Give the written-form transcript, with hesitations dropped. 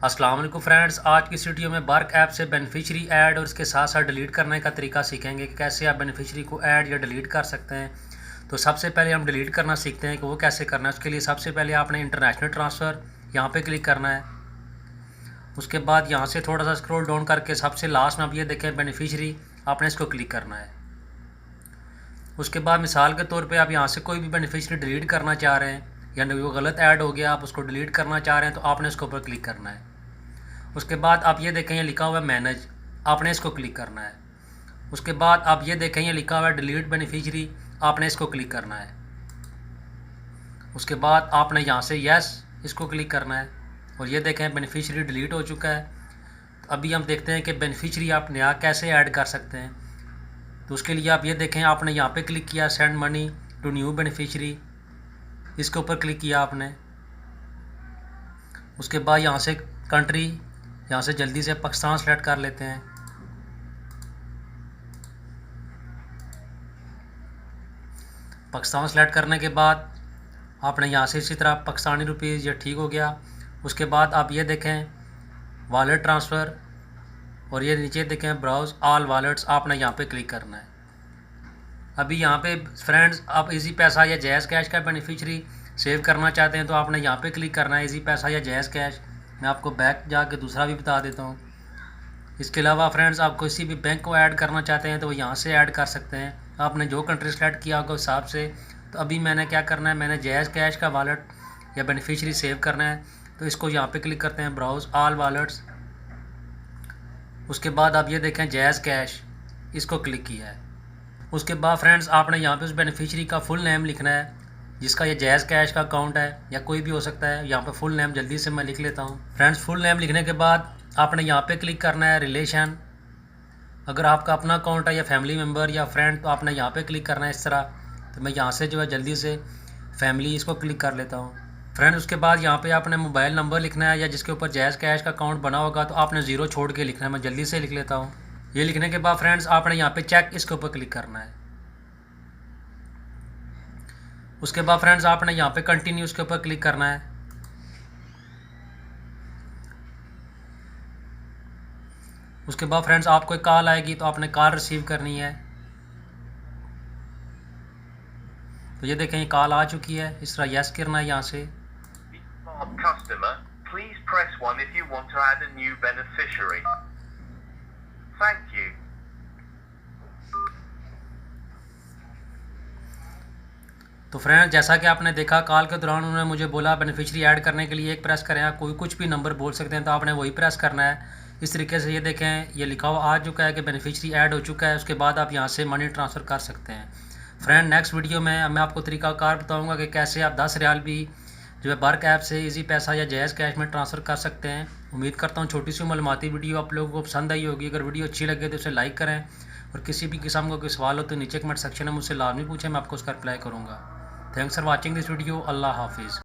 अस्सलाम वालेकुम फ्रेंड्स, आज की इस वीडियो में वर्क ऐप से बेनिफिशियरी ऐड और इसके साथ साथ डिलीट करने का तरीका सीखेंगे कि कैसे आप बेनिफिशियरी को ऐड या डिलीट कर सकते हैं। तो सबसे पहले हम डिलीट करना सीखते हैं कि वो कैसे करना है। उसके लिए सबसे पहले आपने इंटरनेशनल ट्रांसफ़र यहाँ पे क्लिक करना है। उसके बाद यहाँ से थोड़ा सा स्क्रॉल डाउन करके सबसे लास्ट में आप ये देखें बेनिफिशियरी, आपने इसको क्लिक करना है। उसके बाद मिसाल के तौर पे आप यहाँ से कोई भी बेनिफिशियरी डिलीट करना चाह रहे हैं या वो गलत ऐड हो गया, आप उसको डिलीट करना चाह रहे हैं तो आपने इसके ऊपर क्लिक करना है। उसके बाद आप ये देखें ये लिखा हुआ है मैनेज, आपने इसको क्लिक करना है। उसके बाद आप ये देखें ये लिखा हुआ है डिलीट बेनिफिशियरी, आपने इसको क्लिक करना है। उसके बाद आपने यहाँ से यस इसको क्लिक करना है और ये देखें बेनिफिशियरी डिलीट हो चुका है। तो अभी हम देखते हैं कि बेनिफिशियरी आप नया कैसे ऐड कर सकते हैं। तो उसके लिए आप ये देखें आपने यहाँ पे क्लिक किया send money to new beneficiary, इसके ऊपर क्लिक किया आपने। उसके बाद यहाँ से कंट्री, यहाँ से जल्दी से पाकिस्तान सेलेक्ट कर लेते हैं। पाकिस्तान सेलेक्ट करने के बाद आपने यहाँ से इसी तरह पाकिस्तानी रुपीज़, ये ठीक हो गया। उसके बाद आप ये देखें वॉलेट ट्रांसफ़र और ये नीचे देखें ब्राउज़ ऑल वॉलेट्स, आपने यहाँ पे क्लिक करना है। अभी यहाँ पे फ्रेंड्स आप इजी पैसा या जैज़ कैश का बेनिफिशियरी सेव करना चाहते हैं तो आपने यहाँ पे क्लिक करना है इजी पैसा या जैज़ कैश। मैं आपको बैक जाके दूसरा भी बता देता हूँ। इसके अलावा फ्रेंड्स आप किसी भी बैंक को ऐड करना चाहते हैं तो वो यहाँ से ऐड कर सकते हैं, आपने जो कंट्री सेलेक्ट किया होगा उस हिसाब से। तो अभी मैंने क्या करना है, मैंने जैज़ कैश का वॉलेट या बेनिफिशियरी सेव करना है तो इसको यहाँ पे क्लिक करते हैं ब्राउज़ ऑल वॉलेट्स। उसके बाद आप ये देखें जैज़ कैश, इसको क्लिक किया है। उसके बाद फ्रेंड्स आपने यहाँ पे उस बेनिफिशियरी का फुल नेम लिखना है जिसका ये जैज़ कैश का अकाउंट है या कोई भी हो सकता है। यहाँ पे फुल नेम जल्दी से मैं लिख लेता हूँ। फ्रेंड्स फुल नेम लिखने के बाद आपने यहाँ पे क्लिक करना है रिलेशन, अगर आपका अपना अकाउंट है या फैमिली मेम्बर या फ्रेंड तो आपने यहाँ पे क्लिक करना है इस तरह। तो मैं यहाँ से जो है जल्दी से फैमिली इसको क्लिक कर लेता हूँ। फ्रेंड उसके बाद यहाँ पे आपने मोबाइल नंबर लिखना है या जिसके ऊपर जैज़ कैश का अकाउंट बना होगा तो आपने ज़ीरो छोड़ के लिखना है, मैं जल्दी से लिख लेता हूँ। ये लिखने के बाद फ्रेंड्स आपने यहाँ पे चेक इसके ऊपर क्लिक करना है। उसके बाद फ्रेंड्स आपने यहाँ पे कंटिन्यू उसके ऊपर क्लिक करना है। उसके बाद फ्रेंड्स आपको एक कॉल आएगी तो आपने कॉल रिसीव करनी है। तो ये देखें ये कॉल आ चुकी है, इस तरह यस करना है यहाँ से। Customer, please press 1 if you want to add a new beneficiary. Thank you. तो फ्रेंड्स जैसा कि आपने देखा कॉल के दौरान उन्होंने मुझे बोला बेनिफिशियरी ऐड करने के लिए एक प्रेस करें, आप कोई कुछ भी नंबर बोल सकते हैं तो आपने वही प्रेस करना है। इस तरीके से ये देखें ये लिखा हुआ आ चुका है कि बेनिफिशियरी ऐड हो चुका है। उसके बाद आप यहाँ से मनी ट्रांसफ़र कर सकते हैं। फ्रेंड नेक्स्ट वीडियो में मैं आपको तरीकाकार बताऊँगा कि कैसे आप 10 रियाल भी जो है वर्क ऐप से इजी पैसा या जैज़ कैश में ट्रांसफ़र कर सकते हैं। उम्मीद करता हूँ छोटी सी मालूमाती वीडियो आप लोगों को पसंद आई होगी। अगर वीडियो अच्छी लगे तो उसे लाइक करें और किसी भी किस्म का कोई सवाल हो तो नीचे कमेंट सेक्शन में मुझसे लाजमी पूछें, मैं आपको उसका रिप्लाई करूँगा। Thanks for watching this video. अल्लाह हाफिज़।